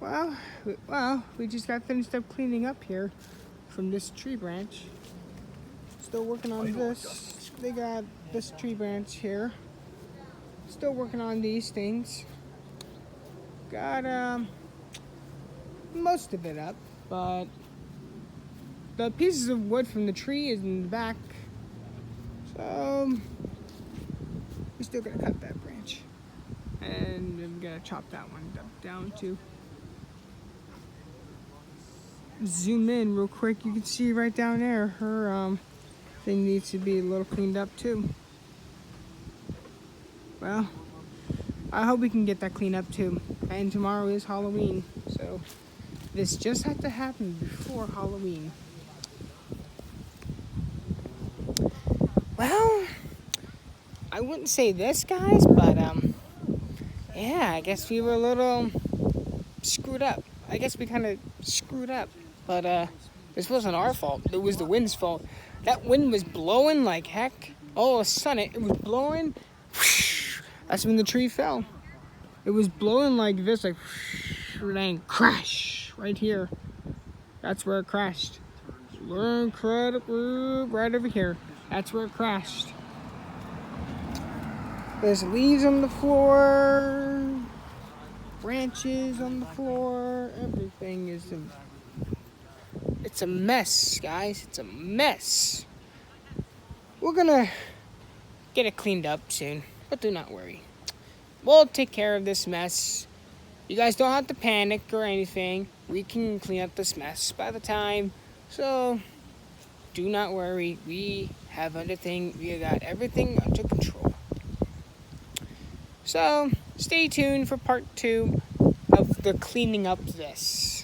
Well, we just got finished up cleaning up here from this tree branch. Still working on this. They got this tree branch here. Still working on these things. Got most of it up, but the pieces of wood from the tree is in the back. So we're still gonna cut that branch, and I'm gonna chop that one down too. Zoom in real quick. You can see right down there. Her thing needs to be a little cleaned up too. Well, I hope we can get that cleaned up too. And tomorrow is Halloween, so this just had to happen before Halloween. Well, I wouldn't say this, guys, but yeah, I guess we were a little screwed up. I guess we kind of screwed up, but this wasn't our fault. It was the wind's fault. That wind was blowing like heck. All of a sudden, it was blowing. That's when the tree fell. It was blowing like this, like, and crash right here. That's where it crashed. Incredible, right over here. That's where it crashed. There's leaves on the floor, branches on the floor. Everything is it's a mess, guys. It's a mess. We're gonna get it cleaned up soon, but do not worry. We'll take care of this mess. You guys don't have to panic or anything. We can clean up this mess by the time. So do not worry. We have everything. We got everything under control. So stay tuned for part 2 of the cleaning up this.